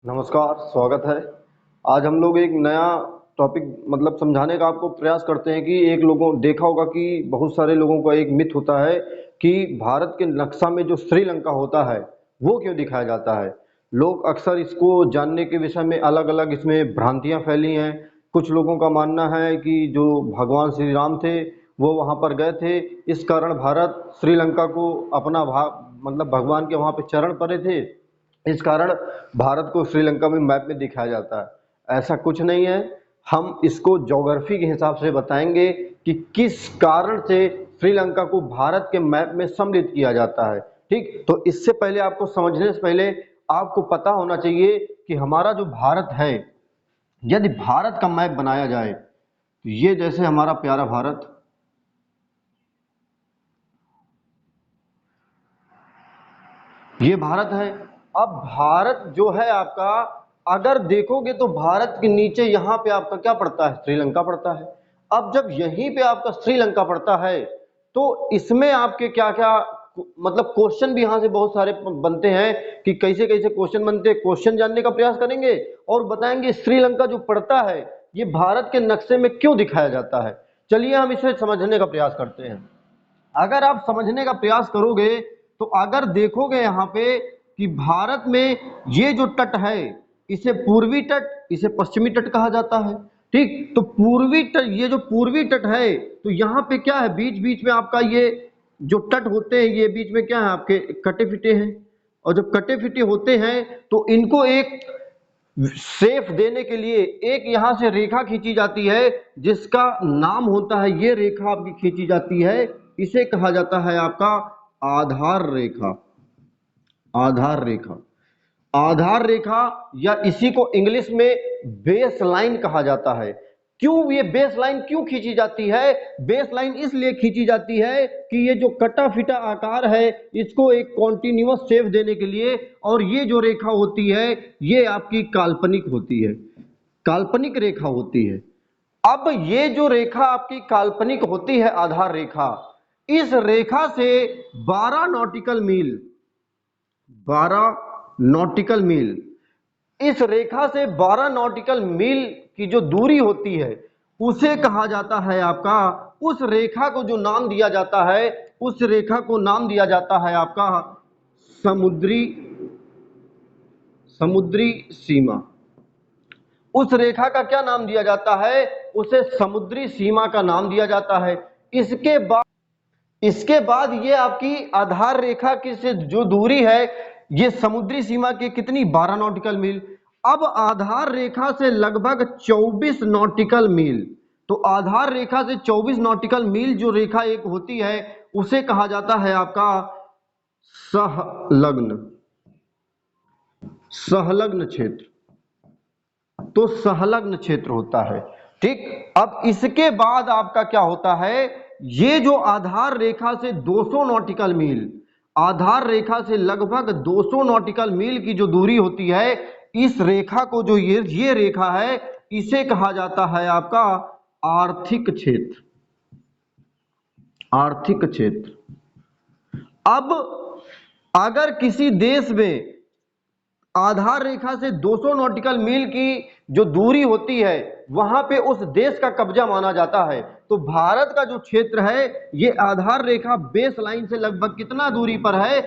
नमस्कार, स्वागत है। आज हम लोग एक नया टॉपिक समझाने का आपको प्रयास करते हैं कि एक लोगों देखा होगा कि बहुत सारे लोगों का एक मिथ होता है कि भारत के नक्शा में जो श्रीलंका होता है वो क्यों दिखाया जाता है। लोग अक्सर इसको जानने के विषय में अलग अलग इसमें भ्रांतियां फैली हैं। कुछ लोगों का मानना है कि जो भगवान श्री राम थे वो वहां पर गए थे, इस कारण भारत श्रीलंका को अपना भाग भगवान के वहां पे चरण पड़े थे, इस कारण भारत को श्रीलंका में मैप में दिखाया जाता है। ऐसा कुछ नहीं है। हम इसको ज्योग्राफी के हिसाब से बताएंगे कि किस कारण से श्रीलंका को भारत के मैप में सम्मिलित किया जाता है। ठीक, तो इससे पहले आपको समझने से पहले आपको पता होना चाहिए कि हमारा जो भारत है, यदि भारत का मैप बनाया जाए तो ये जैसे हमारा प्यारा भारत, ये भारत है। अब भारत जो है आपका, अगर देखोगे तो भारत के नीचे यहाँ पे आपका क्या पड़ता है, श्रीलंका पड़ता है। अब जब यहीं पे आपका श्रीलंका पड़ता है तो इसमें आपके क्या क्या क्वेश्चन भी यहाँ से बहुत सारे बनते हैं कि कैसे कैसे क्वेश्चन बनते हैं। क्वेश्चन जानने का प्रयास करेंगे और बताएंगे श्रीलंका जो पड़ता है ये भारत के नक्शे में क्यों दिखाया जाता है। चलिए हम इसे समझने का प्रयास करते हैं। अगर आप समझने का प्रयास करोगे तो अगर देखोगे यहाँ पे कि भारत में ये जो तट है इसे पूर्वी तट, इसे पश्चिमी तट कहा जाता है। ठीक, तो पूर्वी तट, ये जो पूर्वी तट है तो यहाँ पे क्या है, बीच बीच में आपका ये जो तट होते हैं ये बीच में क्या है आपके कटे फिटे हैं, और जब कटे फिटे होते हैं तो इनको एक सेफ देने के लिए एक यहां से रेखा खींची जाती है जिसका नाम होता है, ये रेखा आपकी खींची जाती है, इसे कहा जाता है आपका आधार रेखा। आधार रेखा, आधार रेखा या इसी को इंग्लिश में बेस लाइन कहा जाता है। क्यों ये बेस लाइन क्यों खींची जाती है? बेस लाइन इसलिए खींची जाती है कि ये जो कटा फिटा आकार है इसको एक कॉन्टिन्यूअस शेप देने के लिए, और ये जो रेखा होती है ये आपकी काल्पनिक होती है, काल्पनिक रेखा होती है। अब ये जो रेखा आपकी काल्पनिक होती है आधार रेखा, इस रेखा से 12 नॉटिकल मील, 12 नॉटिकल मील, इस रेखा से 12 नॉटिकल मील की जो दूरी होती है उसे कहा जाता है आपका, उस रेखा को जो नाम दिया जाता है उस रेखा को नाम दिया जाता है आपका समुद्री, समुद्री सीमा। उस रेखा का क्या नाम दिया जाता है? उसे समुद्री सीमा का नाम दिया जाता है। इसके बाद ये आपकी आधार रेखा की से जो दूरी है ये समुद्री सीमा की कितनी, 12 नॉटिकल मील। अब आधार रेखा से लगभग 24 नॉटिकल मील, तो आधार रेखा से 24 नॉटिकल मील जो रेखा एक होती है उसे कहा जाता है आपका सहलग्न, सहलग्न क्षेत्र। तो सहलग्न क्षेत्र होता है। ठीक, अब इसके बाद आपका क्या होता है, ये जो आधार रेखा से 200 नॉटिकल मील, आधार रेखा से लगभग 200 नॉटिकल मील की जो दूरी होती है, इस रेखा को जो ये रेखा है इसे कहा जाता है आपका आर्थिक क्षेत्र, आर्थिक क्षेत्र। अब अगर किसी देश में आधार रेखा से 200 नॉटिकल मील की जो दूरी होती है वहां पे उस देश का कब्जा माना जाता है, तो भारत का जो क्षेत्र है ये आधार रेखा बेस लाइन से लगभग कितना दूरी पर है,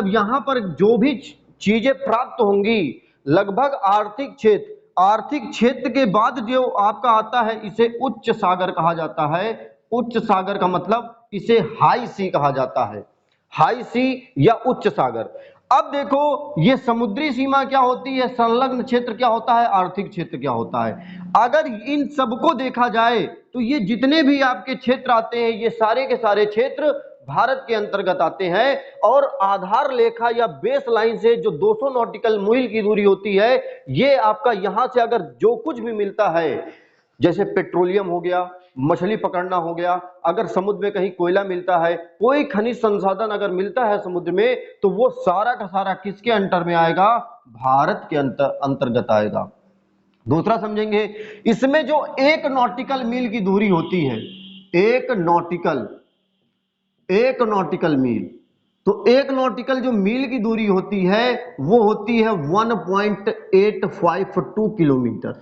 यहां पर जो भी चीजें प्राप्त होंगी लगभग आर्थिक क्षेत्र, आर्थिक क्षेत्र के बाद जो आपका आता है इसे उच्च सागर कहा जाता है। उच्च सागर का मतलब इसे हाई सी कहा जाता है, हाई सी या उच्च सागर। अब देखो ये समुद्री सीमा क्या होती है, संलग्न क्षेत्र क्या होता है, आर्थिक क्षेत्र क्या होता है। अगर इन सबको देखा जाए तो ये जितने भी आपके क्षेत्र आते हैं ये सारे के सारे क्षेत्र भारत के अंतर्गत आते हैं, और आधार रेखा या बेस लाइन से जो 200 नॉटिकल मील की दूरी होती है ये आपका यहां से अगर जो कुछ भी मिलता है, जैसे पेट्रोलियम हो गया, मछली पकड़ना हो गया, अगर समुद्र में कहीं कोयला मिलता है, कोई खनिज संसाधन अगर मिलता है समुद्र में, तो वो सारा का सारा किसके अंतर में आएगा, भारत के अंतर्गत आएगा। दूसरा समझेंगे, इसमें जो 1 नॉटिकल मील की दूरी होती है, 1 नॉटिकल, 1 नॉटिकल मील, तो 1 नॉटिकल जो मील की दूरी होती है वो होती है 1.852 किलोमीटर,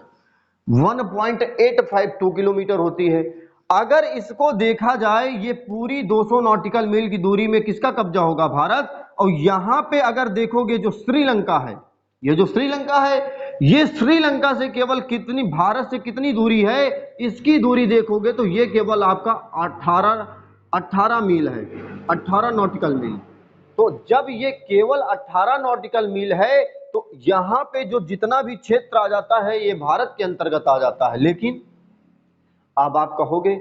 1.852 किलोमीटर होती है। अगर इसको देखा जाए ये पूरी 200 नॉटिकल मील की दूरी में किसका कब्जा होगा? भारत। और यहां पे अगर देखोगे जो श्रीलंका है, ये जो श्रीलंका है, ये श्रीलंका से केवल कितनी, भारत से कितनी दूरी है, इसकी दूरी देखोगे तो ये केवल आपका 18 मील है, 18 नॉटिकल मील। तो जब ये केवल 18 नॉटिकल मील है तो यहां पे जो जितना भी क्षेत्र आ जाता है ये भारत के अंतर्गत आ जाता है। लेकिन अब आप कहोगे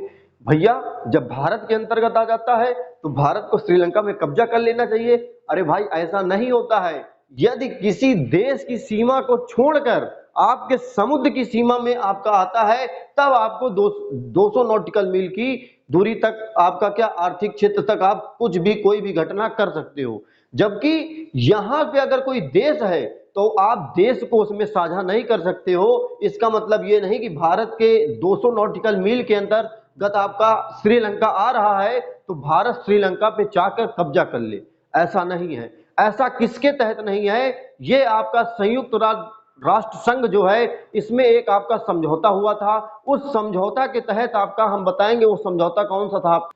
भैया जब भारत के अंतर्गत आ जाता है तो भारत को श्रीलंका में कब्जा कर लेना चाहिए। अरे भाई ऐसा नहीं होता है। यदि किसी देश की सीमा को छोड़कर आपके समुद्र की सीमा में आपका आता है तब आपको 200 नॉटिकल मील की दूरी तक आपका क्या आर्थिक क्षेत्र तक आप कुछ भी कोई भी घटना कर सकते हो। जबकि यहां पे अगर कोई देश है तो आप देश को उसमें साझा नहीं कर सकते हो। इसका मतलब ये नहीं कि भारत के 200 नॉटिकल मील के अंतर्गत आपका श्रीलंका आ रहा है तो भारत श्रीलंका पे जाकर कब्जा कर ले, ऐसा नहीं है। ऐसा किसके तहत नहीं है? ये आपका संयुक्त राष्ट्र संघ जो है इसमें एक आपका समझौता हुआ था। उस समझौता के तहत आपका हम बताएंगे वो समझौता कौन सा था।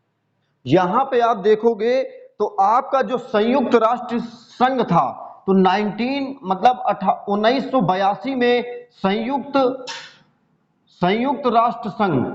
यहां पे आप देखोगे तो आपका जो संयुक्त राष्ट्र संघ था तो 1982 में संयुक्त राष्ट्र संघ,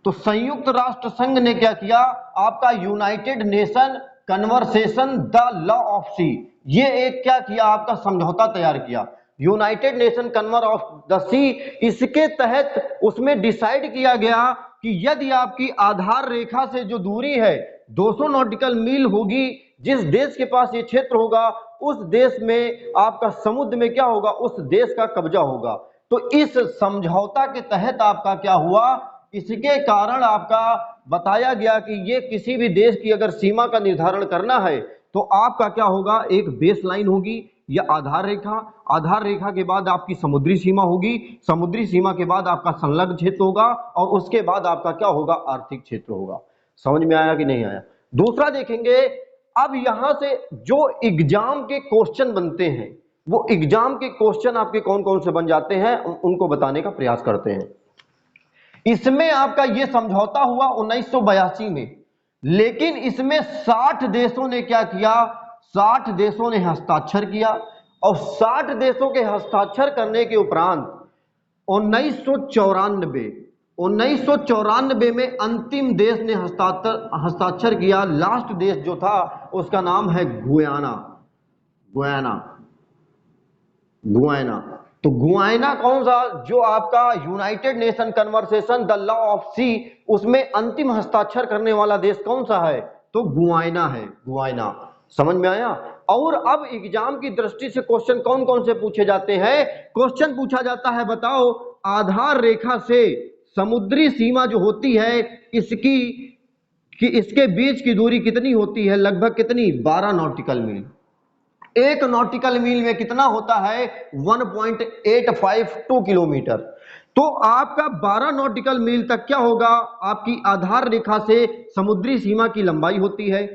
तो संयुक्त राष्ट्र संघ ने क्या किया, आपका United Nation conversation the law of sea, ये एक क्या किया, आपका समझौता तैयार किया, United Nation convention of the sea. इसके तहत उसमें डिसाइड किया गया कि यदि आपकी आधार रेखा से जो दूरी है 200 नॉटिकल मील होगी, जिस देश के पास ये क्षेत्र होगा उस देश में आपका समुद्र में क्या होगा, उस देश का कब्जा होगा। तो इस समझौता के तहत आपका क्या हुआ, इसके कारण आपका बताया गया कि ये किसी भी देश की अगर सीमा का निर्धारण करना है तो आपका क्या होगा, एक बेस लाइन होगी या आधार रेखा, आधार रेखा के बाद आपकी समुद्री सीमा होगी, समुद्री सीमा के बाद आपका संलग्न क्षेत्र होगा और उसके बाद आपका क्या होगा, आर्थिक क्षेत्र होगा। समझ में आया कि नहीं आया? दूसरा देखेंगे, अब यहां से जो एग्जाम के क्वेश्चन बनते हैं वो एग्जाम के क्वेश्चन आपके कौन कौन से बन जाते हैं उनको बताने का प्रयास करते हैं। इसमें आपका ये समझौता हुआ 1982 में, लेकिन इसमें 60 देशों ने क्या किया, 60 देशों ने हस्ताक्षर किया और 60 देशों के हस्ताक्षर करने के उपरांत 1994 में अंतिम देश ने हस्ताक्षर किया। लास्ट देश जो था उसका नाम है गुयाना। तो गुयाना कौन सा, जो आपका United Nation conversation the law of sea, उसमें अंतिम हस्ताक्षर करने वाला देश कौन सा है, तो गुयाना है, गुयाना। समझ में आया? और अब एग्जाम की दृष्टि से क्वेश्चन कौन कौन से पूछे जाते हैं, क्वेश्चन पूछा जाता है, बताओ आधार रेखा से समुद्री सीमा जो होती है इसके बीच की दूरी कितनी होती है, लगभग कितनी, 12 नॉटिकल मील। 1 नॉटिकल मील में कितना होता है, 1.852 किलोमीटर। तो आपका 12 नॉटिकल मील तक क्या होगा, आपकी आधार रेखा से समुद्री सीमा की लंबाई होती है।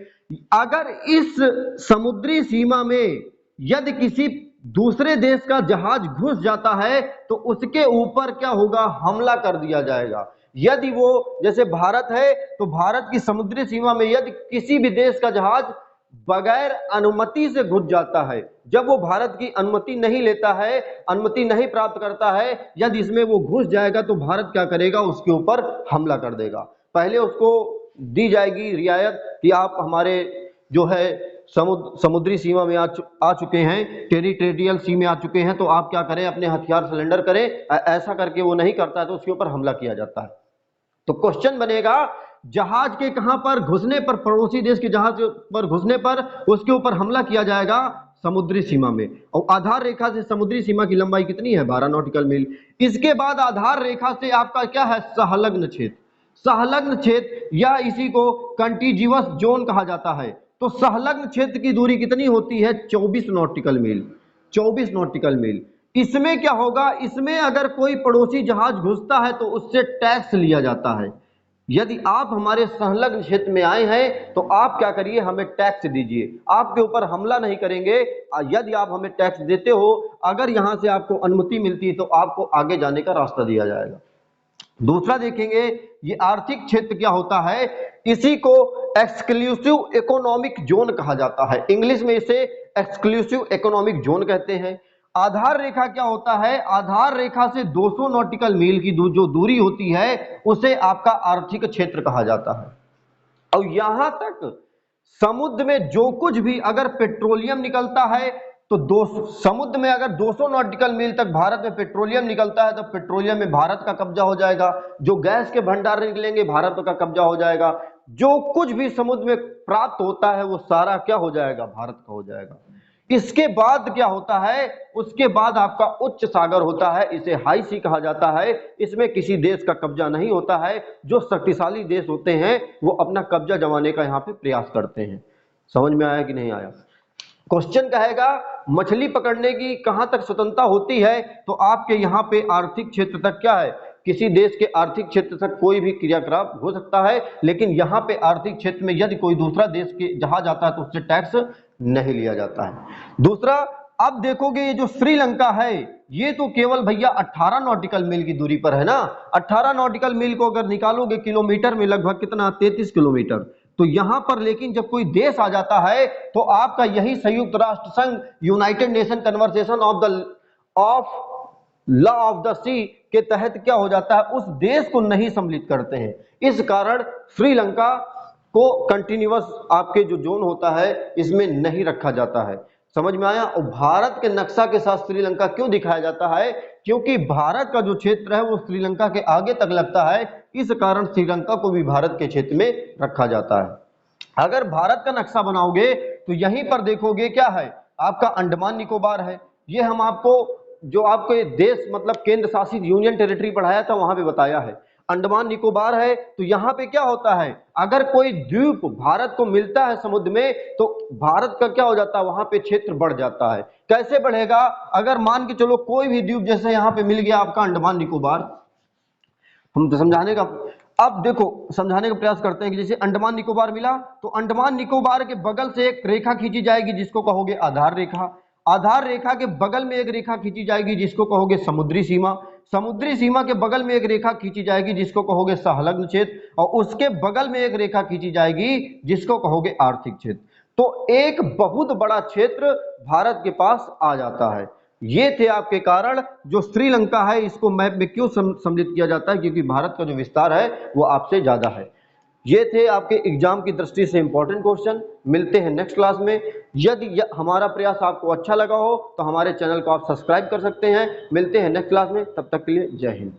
अगर इस समुद्री सीमा में यदि किसी दूसरे देश का जहाज घुस जाता है तो उसके ऊपर क्या होगा, हमला कर दिया जाएगा। यदि वो जैसे भारत है तो भारत की समुद्री सीमा में यदि किसी भी देश का जहाज बगैर अनुमति से घुस जाता है, जब वो भारत की अनुमति नहीं लेता है, अनुमति नहीं प्राप्त करता है, यदि इसमें वो घुस जाएगा तो भारत क्या करेगा, उसके ऊपर हमला कर देगा। पहले उसको दी जाएगी रियायत कि आप हमारे जो है समुद्री सीमा में आ चुके हैं, टेरिटोरियल सी में आ चुके हैं, तो आप क्या करें, अपने हथियार सरेंडर करें। ऐसा करके वो नहीं करता है तो उसके ऊपर हमला किया जाता है। तो क्वेश्चन बनेगा, जहाज के कहां पर घुसने पर, पड़ोसी देश के जहाज पर घुसने पर उसके ऊपर हमला किया जाएगा, समुद्री सीमा में। और आधार रेखा से समुद्री सीमा की लंबाई कितनी है, 12 नॉटिकल मील। इसके बाद आधार रेखा से आपका क्या है, सहलग्न क्षेत्र, सहलग्न क्षेत्र या इसी को कंटिजिवस जोन कहा जाता है। तो सहलग्न क्षेत्र की दूरी कितनी होती है, 24 नॉटिकल मील, 24 नॉटिकल मील। इसमें क्या होगा, इसमें अगर कोई पड़ोसी जहाज घुसता है तो उससे टैक्स लिया जाता है। यदि आप हमारे संलग्न क्षेत्र में आए हैं तो आप क्या करिए, हमें टैक्स दीजिए, आपके ऊपर हमला नहीं करेंगे। यदि आप हमें टैक्स देते हो, अगर यहां से आपको अनुमति मिलती है तो आपको आगे जाने का रास्ता दिया जाएगा। दूसरा देखेंगे, ये आर्थिक क्षेत्र क्या होता है, इसी को एक्सक्लूसिव इकोनॉमिक जोन कहा जाता है, इंग्लिश में इसे एक्सक्लूसिव इकोनॉमिक जोन कहते हैं। आधार रेखा क्या होता है, आधार रेखा से 200 नॉटिकल मील की जो दूरी होती है उसे आपका आर्थिक क्षेत्र कहा जाता है। और यहां तक समुद्र में जो कुछ भी अगर पेट्रोलियम निकलता है तो समुद्र में अगर 200 नॉटिकल मील तक भारत में पेट्रोलियम निकलता है तो पेट्रोलियम में भारत का कब्जा हो जाएगा। जो गैस के भंडार निकलेंगे भारत का कब्जा हो जाएगा। जो कुछ भी समुद्र में प्राप्त होता है वो सारा क्या हो जाएगा, भारत का हो जाएगा। इसके बाद क्या होता है, उसके बाद आपका उच्च सागर होता है, इसे हाई सी कहा जाता है। इसमें किसी देश का कब्जा नहीं होता है। जो शक्तिशाली देश होते हैं वो अपना कब्जा जमाने का यहाँ पे प्रयास करते हैं। समझ में आया कि नहीं आया? क्वेश्चन कहेगा मछली पकड़ने की कहां तक स्वतंत्रता होती है, तो आपके यहाँ पे आर्थिक क्षेत्र तक क्या है, किसी देश के आर्थिक क्षेत्र तक कोई भी क्रियाकलाप हो सकता है, लेकिन यहाँ पे आर्थिक क्षेत्र में यदि कोई दूसरा देश के जहां जाता है तो उससे टैक्स नहीं लिया जाता है। दूसरा, अब देखोगे ये जो श्रीलंका है ये तो केवल भैया 18 नॉटिकल मील की दूरी पर है ना। 18 नॉटिकल मील को अगर निकालोगे किलोमीटर में लगभग कितना, 33 किलोमीटर। तो यहां पर लेकिन जब कोई देश आ जाता है तो आपका यही संयुक्त राष्ट्र संघ, United Nation conversation of law of the sea के तहत क्या हो जाता है, उस देश को नहीं सम्मिलित करते हैं। इस कारण श्रीलंका को कंटिन्यूअस आपके जो जोन होता है इसमें नहीं रखा जाता है। समझ में आया? और भारत के नक्शा के साथ श्रीलंका क्यों दिखाया जाता है, क्योंकि भारत का जो क्षेत्र है वो श्रीलंका के आगे तक लगता है, इस कारण श्रीलंका को भी भारत के क्षेत्र में रखा जाता है। अगर भारत का नक्शा बनाओगे तो यहीं पर देखोगे क्या है, आपका अंडमान निकोबार है। ये हम आपको जो आपको ये देश मतलब केंद्र शासित यूनियन टेरिटरी पढ़ाया था वहां पे बताया है। अंडमान निकोबार है तो यहाँ पे क्या होता है, अगर कोई द्वीप भारत को मिलता है समुद्र में तो भारत का क्या हो जाता है, वहां पे क्षेत्र बढ़ जाता है। कैसे बढ़ेगा, अगर मान के चलो कोई भी द्वीप जैसे यहाँ पे मिल गया आपका अंडमान निकोबार, हम तो समझाने का अब देखो समझाने का प्रयास करते हैं कि जैसे अंडमान निकोबार मिला तो अंडमान निकोबार के बगल से एक रेखा खींची जाएगी जिसको कहोगे आधार रेखा। आधार रेखा के बगल में एक रेखा खींची जाएगी जिसको कहोगे समुद्री सीमा। समुद्री सीमा के बगल में एक रेखा खींची जाएगी जिसको कहोगे संलग्न क्षेत्र, और उसके बगल में एक रेखा खींची जाएगी जिसको कहोगे आर्थिक क्षेत्र। तो एक बहुत बड़ा क्षेत्र भारत के पास आ जाता है। ये थे आपके कारण। जो श्रीलंका है इसको मैप में क्यों सम्मिलित किया जाता है, क्योंकि भारत का जो विस्तार है वो आपसे ज्यादा है। ये थे आपके एग्जाम की दृष्टि से इंपॉर्टेंट क्वेश्चन। मिलते हैं नेक्स्ट क्लास में। यदि हमारा प्रयास आपको अच्छा लगा हो तो हमारे चैनल को आप सब्सक्राइब कर सकते हैं। मिलते हैं नेक्स्ट क्लास में, तब तक के लिए जय हिंद।